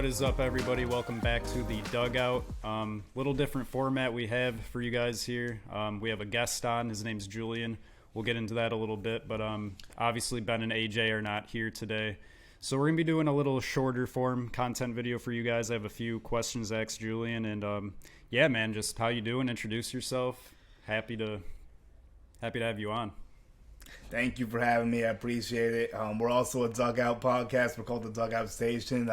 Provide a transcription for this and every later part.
What is up, everybody? Welcome back to the Dugout. Little different format we have for you guys here. We have a guest on. His name's Julian. We'll get into that a little bit, but obviously Ben and AJ are not here today. So we're going to be doing a little shorter form content video for you guys. I have a few questions to ask Julian, and yeah, man, just how you doing? Introduce yourself. Happy to have you on. Thank you for having me. I appreciate it. We're also a Dugout podcast. We're called the Dugout Station.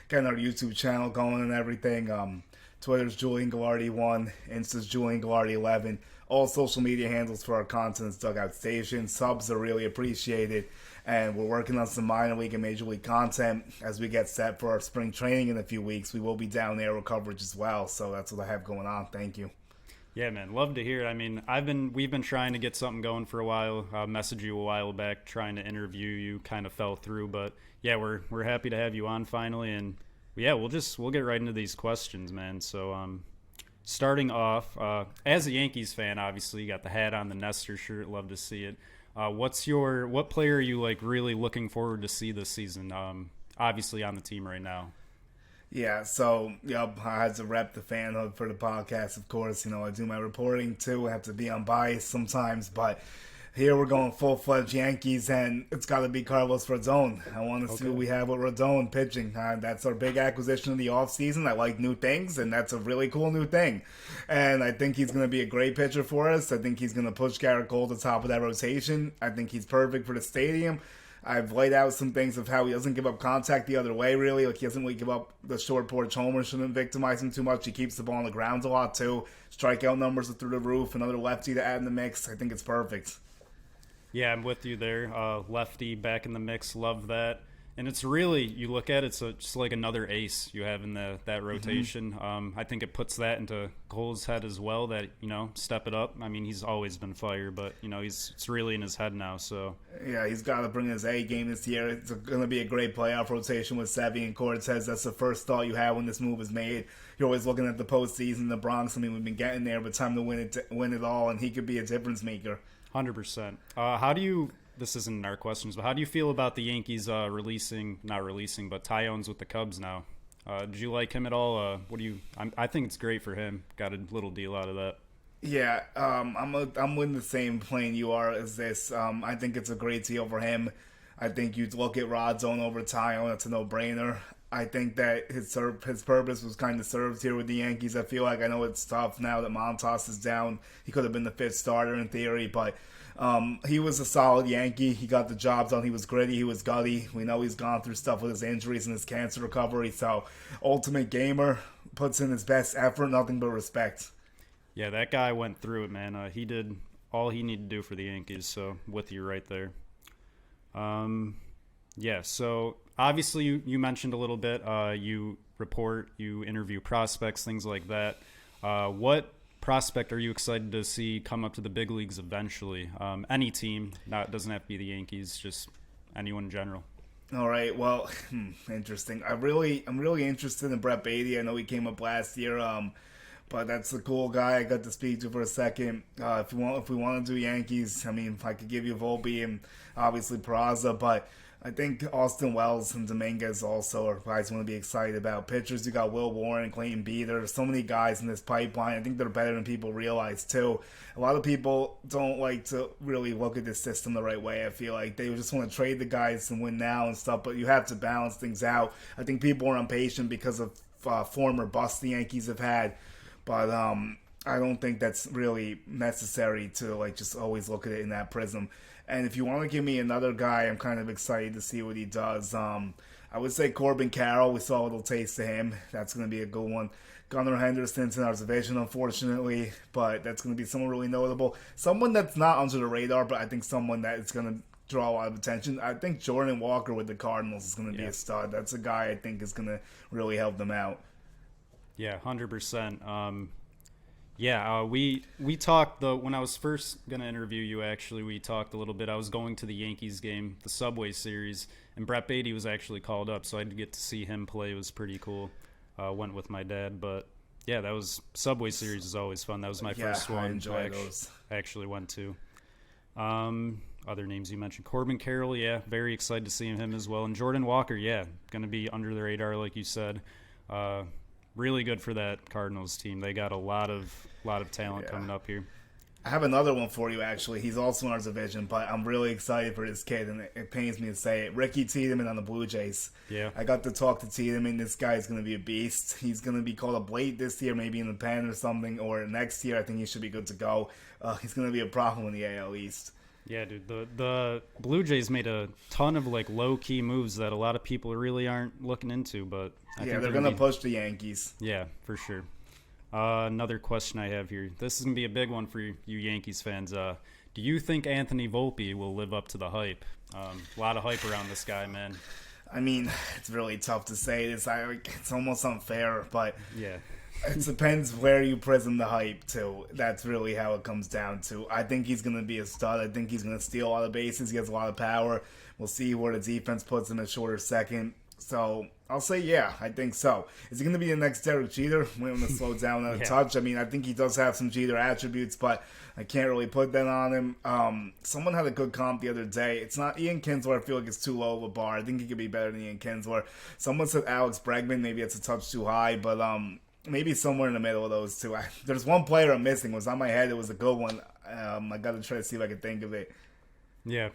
Got our YouTube channel going and everything. Twitter's Julian Guilarte 1, Insta's Julian Guilarte 11. All social media handles for our content is Dugout Station. Subs are really appreciated. And we're working on some minor league and major league content as we get set for our spring training in a few weeks. We will be down there with coverage as well. So that's what I have going on. Thank you. Yeah, man, love to hear it. I mean, we've been trying to get something going for a while. I messaged you a while back trying to interview you, kind of fell through, but yeah, we're happy to have you on finally, and yeah, we'll get right into these questions, man. So, starting off, as a Yankees fan, obviously you got the hat on, the Nestor shirt, love to see it. What player are you like really looking forward to see this season? Obviously on the team right now. Yeah, so, I had to rep the fanhood for the podcast, of course. I do my reporting, too. I have to be unbiased sometimes, but here we're going full-fledged Yankees, and it's got to be Carlos Rodon. I want to see what we have with Rodon pitching. That's our big acquisition of the offseason. I like new things, and that's a really cool new thing. And I think he's going to be a great pitcher for us. I think he's going to push Garrett Cole to the top of that rotation. I think he's perfect for the stadium. I've laid out some things of how he doesn't give up contact the other way, really. Like, he doesn't really give up the short porch homer. Shouldn't victimize him too much. He keeps the ball on the ground a lot, too. Strikeout numbers are through the roof. Another lefty to add in the mix. I think it's perfect. Yeah, I'm with you there. Lefty back in the mix. Love that. And it's really, you look at it, it's just like another ace you have in that rotation. I think it puts that into Cole's head as well, that, step it up. I mean, he's always been fire, but, it's really in his head now. So yeah, he's got to bring his A game this year. It's going to be a great playoff rotation with Sevy and Cortez. That's the first thought you have when this move is made. You're always looking at the postseason, the Bronx. I mean, we've been getting there, but time to win it all, and he could be a difference maker. 100%. How do you... This isn't in our questions, but how do you feel about the Yankees not releasing, but Tyones with the Cubs now? Did you like him at all? I think it's great for him. Got a little deal out of that. Yeah, I'm in the same plane you are as this. I think it's a great deal for him. I think you'd look at Rodon over Tyone. That's a no-brainer. I think that his purpose was kind of served here with the Yankees. I feel like, I know it's tough now that Montas is down. He could have been the fifth starter in theory, but he was a solid Yankee. He got the job done. He was gritty. He was gutty. We know he's gone through stuff with his injuries and his cancer recovery. So, ultimate gamer, puts in his best effort, nothing but respect. Yeah, that guy went through it, man. He did all he needed to do for the Yankees. So, with you right there. Yeah, so obviously you mentioned a little bit. You report, you interview prospects, things like that. What prospect are you excited to see come up to the big leagues eventually? Any team, doesn't have to be the Yankees, just anyone in general. All right, well, interesting. I'm really interested in Brett Beatty. I know he came up last year, but that's a cool guy I got to speak to for a second. If we want to do Yankees, I mean, if I could give you Volpe and obviously Peraza, but I think Austin Wells and Dominguez also are guys I want to be excited about. Pitchers, you got Will Warren, Clayton Beeter. There's so many guys in this pipeline. I think they're better than people realize, too. A lot of people don't like to really look at this system the right way, I feel like. They just want to trade the guys and win now and stuff, but you have to balance things out. I think people are impatient because of former busts the Yankees have had, but I don't think that's really necessary to just always look at it in that prism. And if you want to give me another guy, I'm kind of excited to see what he does. I would say Corbin Carroll. We saw a little taste of him. That's going to be a good one. Gunnar Henderson's in our division, unfortunately, but that's going to be someone really notable. Someone that's not under the radar, but I think someone that is going to draw a lot of attention. I think Jordan Walker with the Cardinals is going to be a stud. That's a guy I think is going to really help them out. Yeah, 100%. We talked when I was first gonna interview you. Actually, we talked a little bit. I was going to the Yankees game, the Subway Series, and Brett Beatty was actually called up, so I had to get to see him play. It was pretty cool. Went with my dad, but yeah, that was Subway Series is always fun. That was my first one. I enjoy those. I actually went to. other names you mentioned. Corbin Carroll, yeah, very excited to see him as well. And Jordan Walker, yeah, going to be under the radar, like you said. Really good for that Cardinals team. They got a lot of talent coming up here. I have another one for you, actually. He's also in our division, but I'm really excited for this kid, and it pains me to say it. Ricky Tiedemann on the Blue Jays. Yeah. I got to talk to Tiedemann. This guy's going to be a beast. He's going to be called up late this year, maybe in the pen or something, or next year. I think he should be good to go. He's going to be a problem in the AL East. Yeah, dude. The Blue Jays made a ton of like low key moves that a lot of people really aren't looking into, but I think they're going to push the Yankees. Yeah, for sure. Another question I have here. This is going to be a big one for you Yankees fans. Do you think Anthony Volpe will live up to the hype? A lot of hype around this guy, man. I mean, it's really tough to say this. It's almost unfair, but yeah, it depends where you prism the hype to. That's really how it comes down to. I think he's going to be a stud. I think he's going to steal a lot of bases. He has a lot of power. We'll see where the defense puts him at shorter second. So I'll say, yeah, I think so. Is he going to be the next Derek Jeter? We want to slow down on a touch. I mean, I think he does have some Jeter attributes, but I can't really put that on him. Someone had a good comp the other day. It's not Ian Kinsler. I feel like it's too low of a bar. I think he could be better than Ian Kinsler. Someone said Alex Bregman. Maybe it's a touch too high, but maybe somewhere in the middle of those two. There's one player I'm missing. It was on my head. It was a good one. I got to try to see if I can think of it. Yeah.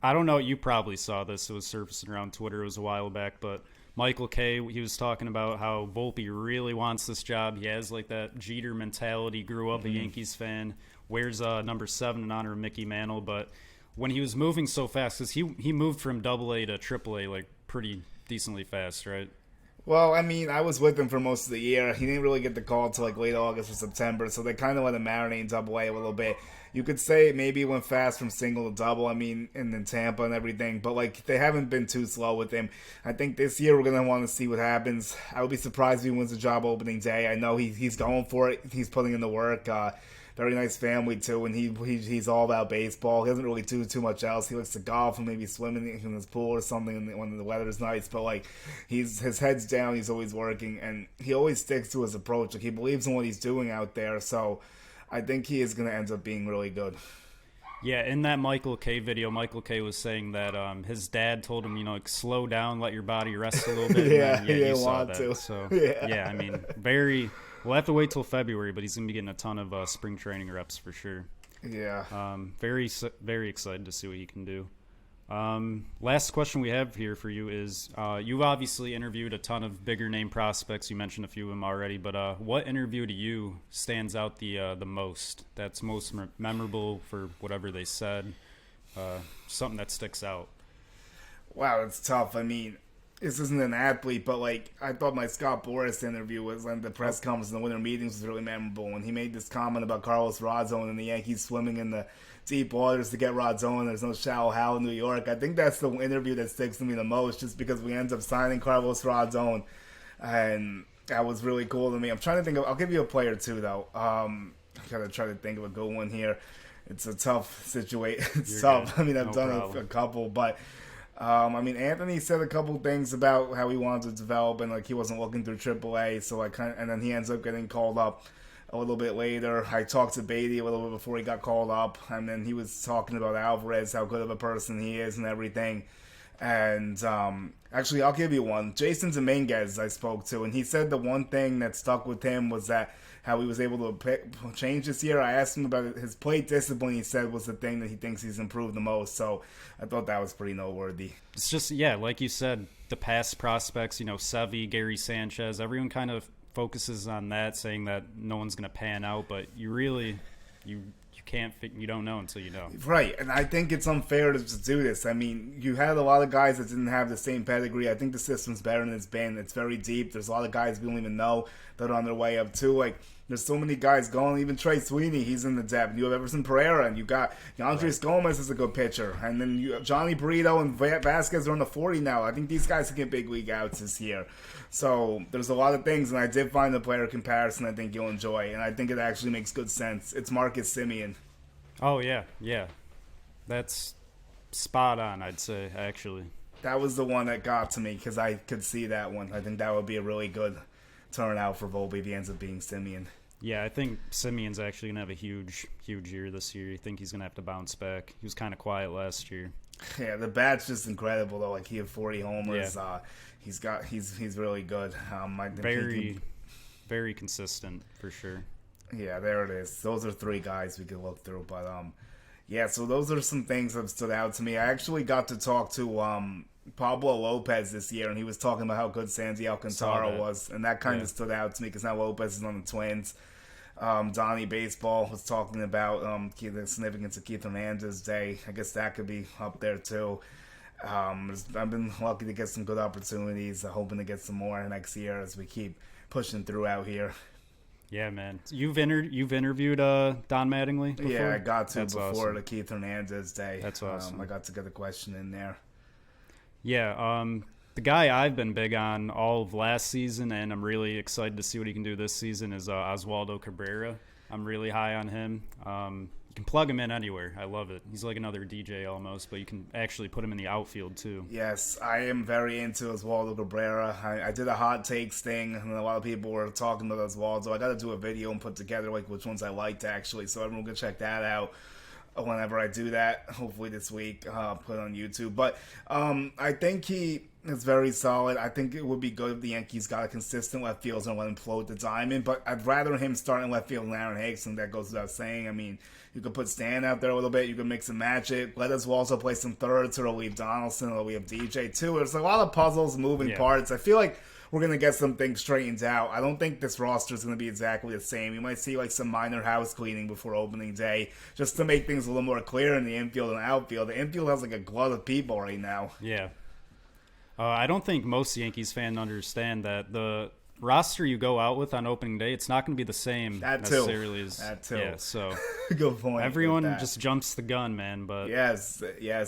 I don't know. You probably saw this. It was surfacing around Twitter. It was a while back, but Michael Kay, he was talking about how Volpe really wants this job. He has like that Jeter mentality. Grew up a Yankees fan. Wears number 7 in honor of Mickey Mantle. But when he was moving so fast, because he moved from AA to AAA like pretty decently fast, right? Well, I mean, I was with him for most of the year. He didn't really get the call till like late August or September, so they kind of let him marinate in AA a little bit. You could say maybe it went fast from single to double, I mean, and then Tampa and everything, but like they haven't been too slow with him. I think this year we're going to want to see what happens. I would be surprised if he wins the job opening day. I know he's going for it. He's putting in the work. Very nice family too, and he's all about baseball. He doesn't really do too much else. He likes to golf and maybe swim in his pool or something when the weather's nice. But like, his head's down. He's always working, and he always sticks to his approach. Like he believes in what he's doing out there. So I think he is going to end up being really good. Yeah, in that Michael Kay video, Michael Kay was saying that his dad told him, like, slow down, let your body rest a little bit. Yeah, he didn't saw want that. to. So yeah, I mean, we'll have to wait till February, but he's going to be getting a ton of spring training reps for sure. Yeah. Very, very excited to see what he can do. Last question we have here for you is, you've obviously interviewed a ton of bigger name prospects. You mentioned a few of them already, but what interview to you stands out the most? That's most memorable for whatever they said. Something that sticks out. Wow, it's tough. I mean, this isn't an athlete, but like I thought my Scott Boras interview was when the press conference and the winter meetings was really memorable. When he made this comment about Carlos Radzone and the Yankees swimming in the deep waters to get Radzone. There's no shallow Hal in New York. I think that's the interview that sticks to me the most, just because we end up signing Carlos Radzone, and that was really cool to me. I'm trying to think of. I'll give you a player too, though. I gotta try to think of a good one here. It's a tough situation. It's tough. Good. I mean, I've done a couple, but. I mean, Anthony said a couple things about how he wanted to develop and like he wasn't looking through AAA, so and then he ends up getting called up a little bit later. I talked to Beatty a little bit before he got called up, and then he was talking about Alvarez, how good of a person he is and everything. And actually, I'll give you one. Jason Dominguez I spoke to, and he said the one thing that stuck with him was that how he was able to change this year. I asked him about his plate discipline. He said was the thing that he thinks he's improved the most. So I thought that was pretty noteworthy. It's just, yeah, like you said, the past prospects, Sevy, Gary Sanchez, everyone kind of focuses on that, saying that no one's going to pan out, but you really, you don't know until you know. Right, and I think it's unfair to do this. I mean, you had a lot of guys that didn't have the same pedigree. I think the system's better than it's been. It's very deep. There's a lot of guys we don't even know that are on their way up too. Like, there's so many guys going. Even Trey Sweeney, he's in the depth. You have Everson Pereira, and you got Andres Gomez is a good pitcher. And then you have Johnny Burrito and Vasquez are in the 40 now. I think these guys can get big league outs this year. So there's a lot of things, and I did find the player comparison I think you'll enjoy, and I think it actually makes good sense. It's Marcus Semien. Oh, yeah. That's spot on, I'd say, actually. That was the one that got to me because I could see that one. I think that would be a really good turnout for Volpe if he ends up being Semien. Yeah, I think Simeon's actually gonna have a huge year this year. I think he's gonna have to bounce back. He was kind of quiet last year. Yeah, the bat's just incredible though. Like he had 40 homers. Yeah. He's really good. I think Very consistent for sure. yeah, there it is. Those are three guys we could look through. But yeah. So those are some things that stood out to me. I actually got to talk to Pablo Lopez this year, and he was talking about how good Sandy Alcantara was, and that kind of stood out to me because now Lopez is on the Twins. Donnie Baseball was talking about the significance of Keith Hernandez Day. I guess that could be up there too. I've been lucky to get some good opportunities. I'm hoping to get some more next year as we keep pushing through out here. Yeah, man. You've interviewed Don Mattingly before? Yeah, I got to That's before awesome. the Keith Hernandez Day. That's awesome. I got to get a question in there. Yeah, the guy I've been big on all of last season, and I'm really excited to see what he can do this season, is Oswaldo Cabrera. I'm really high on him. You can plug him in anywhere. I love it. He's like another DJ almost, but you can actually put him in the outfield too. Yes, I am very into Oswaldo Cabrera. I did a hot takes thing, and a lot of people were talking about Oswaldo. I got to do a video and put together like which ones I liked actually, so everyone can check that out whenever I do that, hopefully this week, put it on YouTube. But I think he is very solid. I think it would be good if the Yankees got a consistent left fielder and let him float the diamond. But I'd rather him start in left field than Aaron Hicks, and that goes without saying. I mean, you could put Stan out there a little bit. You could mix and match it. Let us also play some thirds, or leave Donaldson, or we have DJ too. There's a lot of puzzles, moving parts. I feel like we're going to get some things straightened out. I don't think this roster is going to be exactly the same. You might see like some minor house cleaning before opening day just to make things a little more clear in the infield and outfield. The infield has like a glut of people right now. Yeah. I don't think most Yankees fans understand that the roster you go out with on opening day, it's not going to be the same necessarily as that too. Yeah, so good point. Everyone just jumps the gun, man. But yes,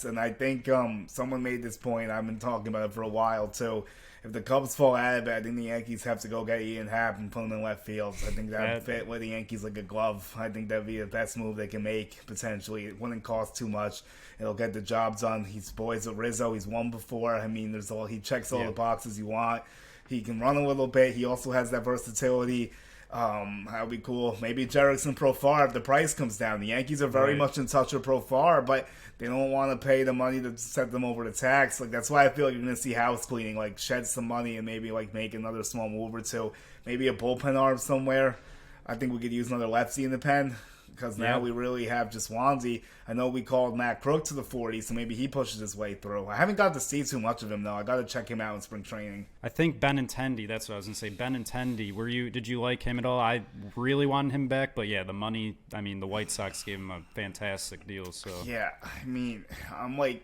and I think someone made this point. I've been talking about it for a while too. If the Cubs fall out of it, I think the Yankees have to go get Ian Happ and put him in left field. I think that would fit with the Yankees like a glove. I think that would be the best move they can make, potentially. It wouldn't cost too much. It'll get the job done. He's boys with Rizzo. He's won before. I mean, he checks all the boxes you want. He can run a little bit. He also has that versatility. That would be cool. Maybe Jerickson Profar if the price comes down. The Yankees are very much in touch with Profar, but they don't want to pay the money to set them over the tax. Like that's why I feel like you're going to see house cleaning, like shed some money and maybe like make another small move or two. Maybe a bullpen arm somewhere. I think we could use another lefty in the pen because now we really have just Wanzi. I know we called Matt Crook to the 40, so maybe he pushes his way through. I haven't got to see too much of him, though. I got to check him out in spring training. I think Benintendi, that's what I was going to say. Benintendi, did you like him at all? I really wanted him back, but yeah, the money, I mean, the White Sox gave him a fantastic deal. So yeah, I mean, I'm like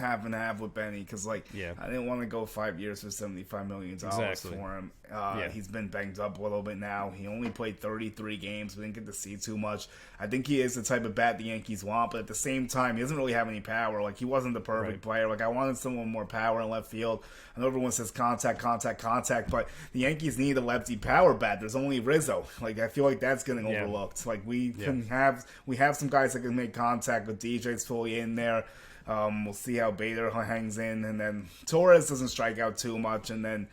half and half with Benny because I didn't want to go 5 years for $75 million for him. He's been banged up a little bit now. He only played 33 games. We didn't get to see too much. I think he is the type of bat the Yankees want, but at the same time, he doesn't really have any power. Like, he wasn't the perfect player. Like, I wanted someone with more power in left field. I know everyone says contact, but the Yankees need a lefty power bat. There's only Rizzo. Like, I feel like that's getting overlooked. Like, we have some guys that can make contact with DJ's fully in there. We'll see how Bader hangs in, and then Torres doesn't strike out too much, and then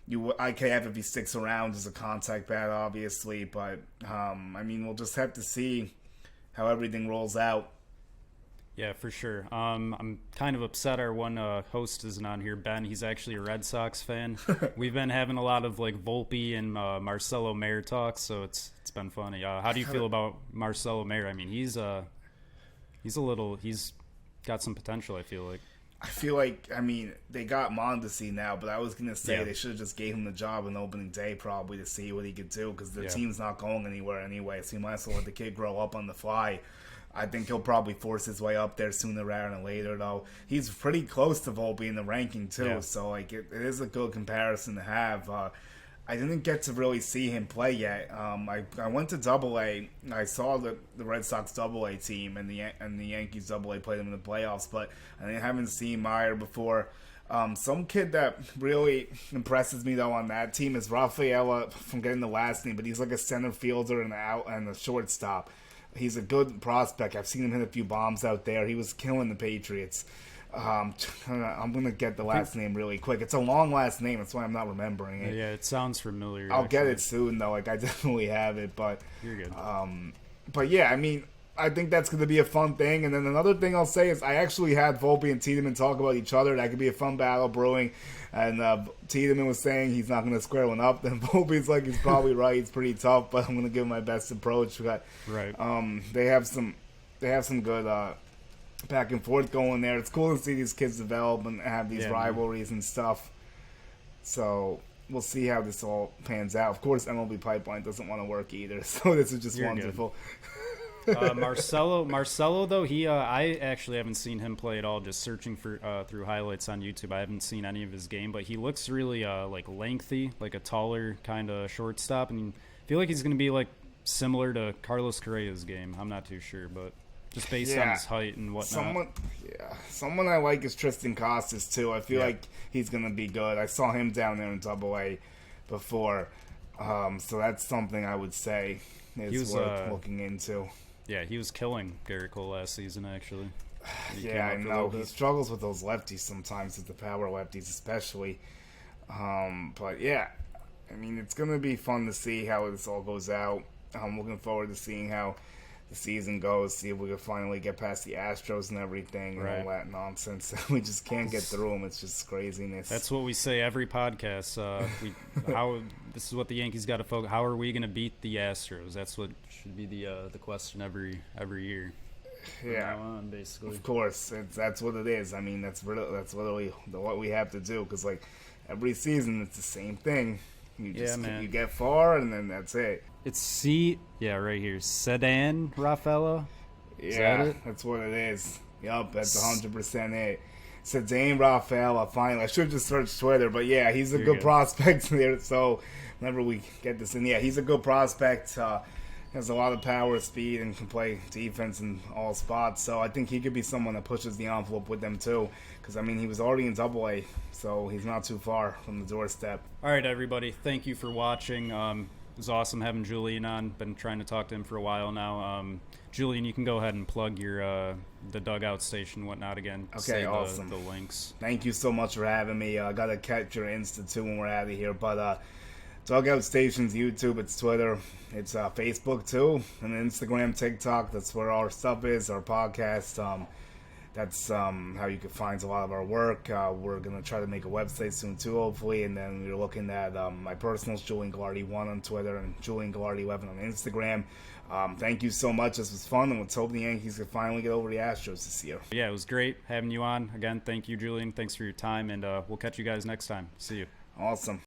IKF if he sticks around as a contact bat, obviously, but I mean, we'll just have to see how everything rolls out. Yeah, for sure. I'm kind of upset our one host isn't on here, Ben. He's actually a Red Sox fan. We've been having a lot of like Volpe and Marcelo Mayer talks, so it's been funny. How do you feel about Marcelo Mayer? I mean, he's got some potential, I feel like. I mean, they got Mondesi now, but I was going to say they should have just gave him the job on opening day probably to see what he could do because the team's not going anywhere anyway, so you might as well let the kid grow up on the fly. I think he'll probably force his way up there sooner rather than later, though. He's pretty close to Volpe in the ranking, too, so like it is a good comparison to have. I didn't get to really see him play yet. I went to Double-A. I saw the Red Sox Double-A team and the Yankees Double-A played them in the playoffs, but I haven't seen Meyer before. Some kid that really impresses me though on that team is Rafaela. From getting the last name, but he's like a center fielder and a shortstop. He's a good prospect. I've seen him hit a few bombs out there. He was killing the Patriots. I'm gonna get the last name really quick. It's a long last name. That's why I'm not remembering it. Yeah, it sounds familiar. I'll actually. get it soon though. Like I definitely have it, but You're good. but yeah, I mean, I think that's going to be a fun thing. And then another thing I'll say is I actually had Volpe and Tiedemann talk about each other. That could be a fun battle brewing. And Tiedemann was saying he's not going to square one up. Then Volpe's like, he's probably right. It's pretty tough, but I'm going to give him my best approach. But, Right. they have some good back and forth going there. It's cool to see these kids develop and have these rivalries and stuff. So we'll see how this all pans out. Of course, MLB Pipeline doesn't want to work either, so this is just wonderful. Marcelo though, I actually haven't seen him play at all. Just searching for through highlights on YouTube, I haven't seen any of his game, but he looks really like lengthy, like a taller kind of shortstop, and I feel like he's going to be like similar to Carlos Correa's game. I'm not too sure, but just based on his height and whatnot. Someone I like is Tristan Costas too. I feel like he's going to be good. I saw him down there in Double-A before, so that's something I would say is worth looking into. Yeah, he was killing Garrett Cole last season, actually. Yeah, I know. He struggles with those lefties sometimes, with the power lefties especially. But yeah, I mean, it's going to be fun to see how this all goes out. I'm looking forward to seeing how the season goes, see if we can finally get past the Astros and everything and all that nonsense. We just can't get through them. It's just craziness. That's what we say every podcast. This is what the Yankees got to focus. How are we going to beat the Astros? That's what should be the question every year. Yeah, on, basically. Of course, that's what it is. I mean, that's literally what we have to do, because like every season it's the same thing. You get far and then that's it. It's right here. Sedan Rafaela. Yeah, that's what it is. Yup, that's 100% it. Sedan Rafaela, finally. I should have just searched Twitter, but yeah, he's a good prospect there. So whenever we get this in, he's a good prospect. Has a lot of power, speed, and can play defense in all spots. So I think he could be someone that pushes the envelope with them too. Because I mean, he was already in Double-A, so he's not too far from the doorstep. All right, everybody. Thank you for watching. It was awesome having Julian on. Been trying to talk to him for a while now. Julian, you can go ahead and plug your the Dugout station and whatnot again. Okay, awesome. The links. Thank you so much for having me. I got to catch your Insta too when we're out of here. But Dugout Station's YouTube, it's Twitter, it's Facebook too, and Instagram, TikTok. That's where our stuff is, our podcast. That's how you can find a lot of our work. We're going to try to make a website soon too, hopefully. And then we're looking at my personals, Julian Guilarte 1 on Twitter and Julian Guilarte 11 on Instagram. Thank you so much. This was fun, and let's hope the Yankees can finally get over the Astros this year. Yeah, it was great having you on. Again, thank you, Julian. Thanks for your time, and we'll catch you guys next time. See you. Awesome.